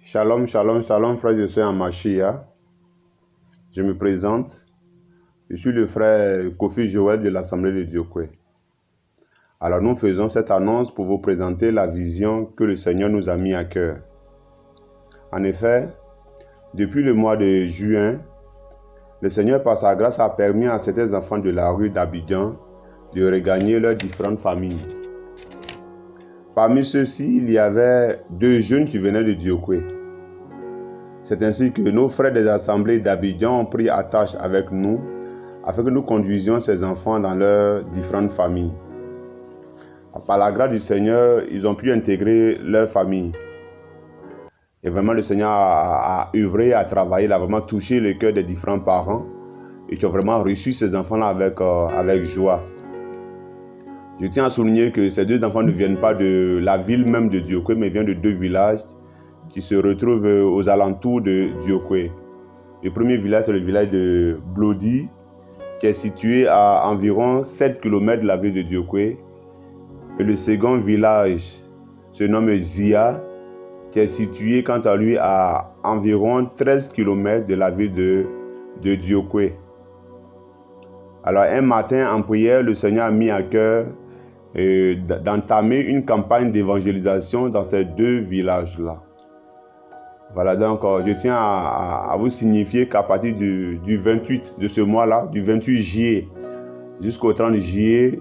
Shalom, shalom, shalom, frères et sœurs en Mashiach. Je me présente. Je suis le frère Kofi Joël de l'Assemblée de Diokwe. Alors nous faisons cette annonce pour vous présenter la vision que le Seigneur nous a mis à cœur. En effet, depuis le mois de juin, le Seigneur par sa grâce a permis à certains enfants de la rue d'Abidjan de regagner leurs différentes familles. Parmi ceux-ci, il y avait 2 jeunes qui venaient de Diokwe. C'est ainsi que nos frères des assemblées d'Abidjan ont pris attache avec nous afin que nous conduisions ces enfants dans leurs différentes familles. Par la grâce du Seigneur, ils ont pu intégrer leur famille. Et vraiment, le Seigneur a œuvré, a travaillé, il a vraiment touché le cœur des différents parents et qui ont vraiment reçu ces enfants-là avec joie. Je tiens à souligner que ces 2 enfants ne viennent pas de la ville même de Diokwe, mais viennent de 2 villages qui se retrouvent aux alentours de Diokwe. Le premier village, c'est le village de Blodi, qui est situé à environ 7 km de la ville de Diokwe. Et le second village se nomme Zia, qui est situé quant à lui à environ 13 km de la ville de Diokwe. Alors un matin en prière, le Seigneur a mis à cœur d'entamer une campagne d'évangélisation dans ces 2 villages-là. Voilà, donc je tiens à vous signifier qu'à partir du 28 de ce mois-là, du 28 juillet jusqu'au 30 juillet,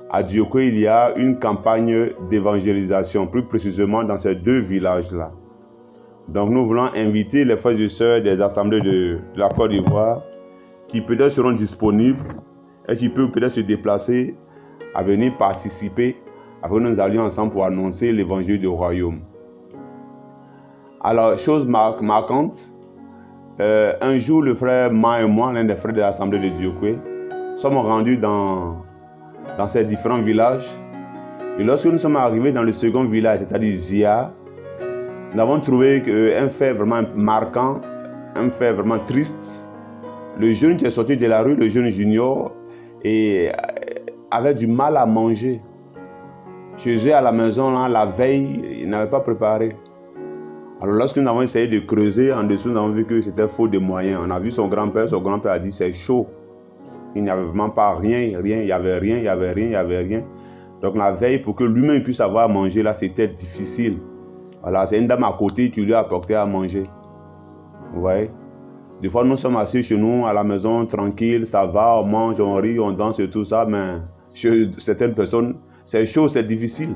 à Diokwe, il y a une campagne d'évangélisation, plus précisément dans ces 2 villages-là. Donc nous voulons inviter les frères et sœurs des assemblées de la Côte d'Ivoire qui peut-être seront disponibles et qui peuvent peut-être se déplacer à venir participer afin que nous allions ensemble pour annoncer l'évangile du royaume. Alors, chose marquante, un jour, le frère Ma et moi, l'un des frères de l'Assemblée de Diokwe, sommes rendus dans ces différents villages. Et lorsque nous sommes arrivés dans le second village, c'est-à-dire Zia, nous avons trouvé un fait vraiment marquant, un fait vraiment triste. Le jeune qui est sorti de la rue, le jeune junior, avait du mal à manger. Chez eux à la maison, là, la veille, il n'avait pas préparé. Alors lorsque nous avons essayé de creuser en dessous, nous avons vu que c'était faute de moyens. On a vu son grand-père a dit c'est chaud. Il n'y avait vraiment pas rien, il n'y avait rien. Donc la veille, pour que lui-même puisse avoir à manger, là, c'était difficile. Voilà, c'est une dame à côté qui lui a apporté à manger. Vous voyez? Des fois, nous sommes assis chez nous, à la maison, tranquille, ça va, on mange, on rit, on danse et tout ça, mais chez certaines personnes, c'est chaud, c'est difficile.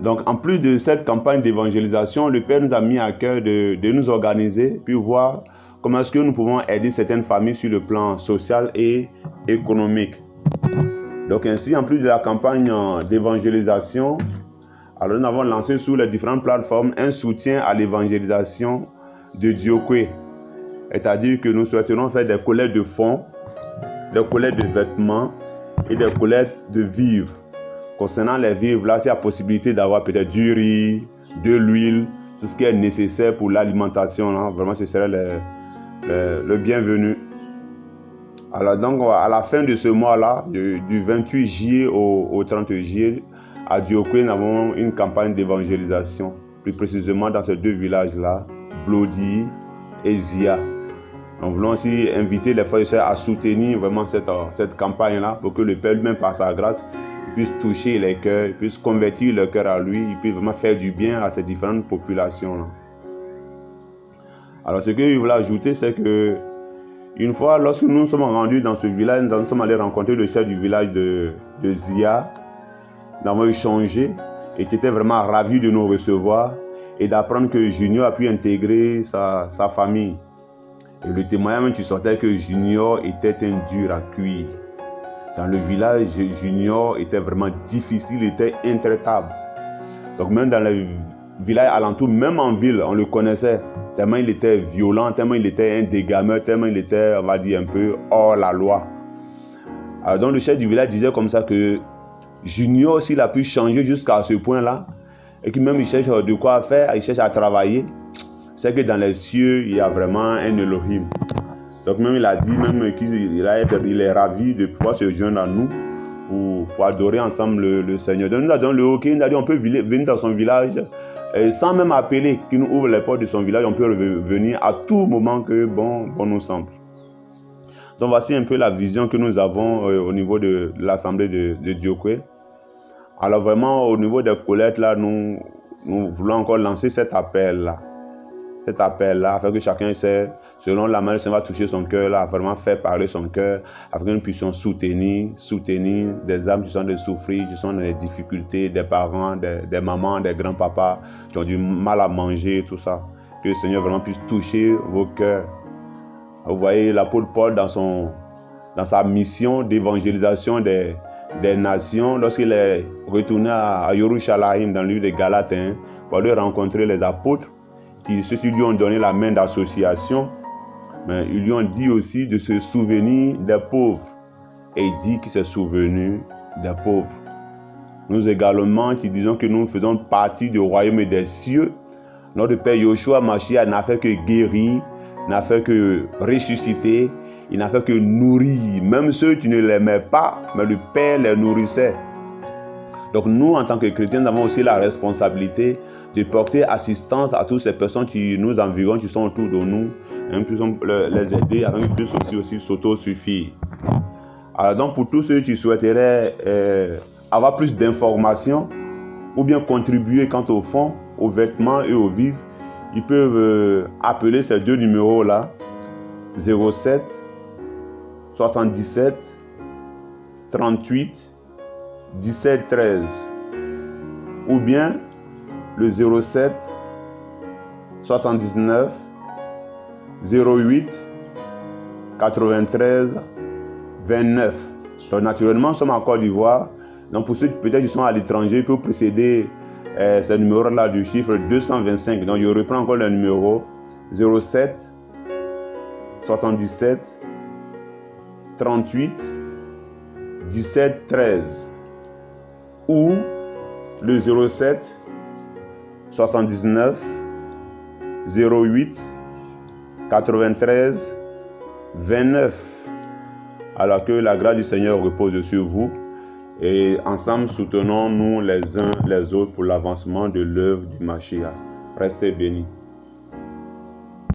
Donc, en plus de cette campagne d'évangélisation, le Père nous a mis à cœur de nous organiser, puis voir comment est-ce que nous pouvons aider certaines familles sur le plan social et économique. Donc, ainsi, en plus de la campagne d'évangélisation, alors nous avons lancé sur les différentes plateformes un soutien à l'évangélisation de Diokwe. C'est-à-dire que nous souhaiterons faire des collectes de fonds, des collectes de vêtements et des collectes de vivres. Concernant les vivres, là, c'est la possibilité d'avoir peut-être du riz, de l'huile, tout ce qui est nécessaire pour l'alimentation. Là. Vraiment, ce serait le bienvenu. Alors, donc, à la fin de ce mois-là, du 28 juillet au 30 juillet, à Diokwe, nous avons une campagne d'évangélisation, plus précisément dans ces 2 villages-là, Blodi et Zia. Nous voulons aussi inviter les frères et sœurs à soutenir vraiment cette campagne-là pour que le Père lui-même, par sa grâce, puisse toucher les cœurs, puisse convertir le cœur à lui, il puisse vraiment faire du bien à ces différentes populations-là. Alors ce que je voulais ajouter, c'est que une fois, lorsque nous sommes rendus dans ce village, nous sommes allés rencontrer le chef du village de Zia. Nous avons échangé et qui était vraiment ravi de nous recevoir et d'apprendre que Junior a pu intégrer sa famille. Et le témoignage qui sortait que Junior était un dur à cuire. Dans le village, Junior était vraiment difficile, il était intraitable. Donc même dans le village alentour, même en ville, on le connaissait. Tellement il était violent, tellement il était un dégameur, tellement il était, on va dire, un peu hors la loi. Alors donc le chef du village disait comme ça que Junior, s'il a pu changer jusqu'à ce point-là, et que même il cherche de quoi faire, il cherche à travailler, c'est que dans les cieux, il y a vraiment un Elohim. Donc même il a dit même qu'il est ravi de pouvoir se joindre à nous pour adorer ensemble le Seigneur. Donc nous avons le hockey, il a dit on peut venir dans son village Et sans même appeler, qu'il nous ouvre les portes de son village, on peut venir à tout moment que bon nous semble. Donc voici un peu la vision que nous avons au niveau de l'Assemblée de Diokwe. Alors vraiment, au niveau des collectes, là, nous voulons encore lancer cet appel-là. Cet appel-là, afin que chacun sait, selon la manière dont va toucher son cœur, là, vraiment faire parler son cœur, afin que nous puissions soutenir des âmes qui sont de souffrir, qui sont dans des difficultés, des parents, des mamans, des grands-papas, qui ont du mal à manger, tout ça. Que le Seigneur vraiment puisse toucher vos cœurs. Vous voyez l'apôtre Paul dans sa mission d'évangélisation des nations, lorsqu'il est retourné à Yerushalayim dans le livre des Galates, pour aller rencontrer les apôtres, ceux-ci lui ont donné la main d'association, mais ils lui ont dit aussi de se souvenir des pauvres. Et il dit qu'il s'est souvenu des pauvres. Nous également, qui disons que nous faisons partie du royaume des cieux, notre Père Yoshua Mashiach n'a fait que guérir, n'a fait que ressusciter, il n'a fait que nourrir. Même ceux qui ne l'aimaient pas, mais le Père les nourrissait. Donc nous, en tant que chrétiens, nous avons aussi la responsabilité de porter assistance à toutes ces personnes qui nous environnent, qui sont autour de nous, et nous puissions les aider afin qu'ils puissent aussi s'auto-suffire. Alors donc pour tous ceux qui souhaiteraient avoir plus d'informations ou bien contribuer quant au fonds, aux vêtements et aux vivres, ils peuvent appeler ces deux numéros-là, 07 77 38 17 13, ou bien le 07 79 08 93 29. Donc naturellement, nous sommes en Côte d'Ivoire. Donc pour ceux qui peut-être qui sont à l'étranger, ils peuvent précéder ce numéro-là du chiffre 225. Donc je reprends encore le numéro 07 77 38 17 13, ou le 07 79 08 93 29. Alors que la grâce du Seigneur repose sur vous et ensemble soutenons-nous les uns les autres pour l'avancement de l'œuvre du Mashiach. Restez bénis.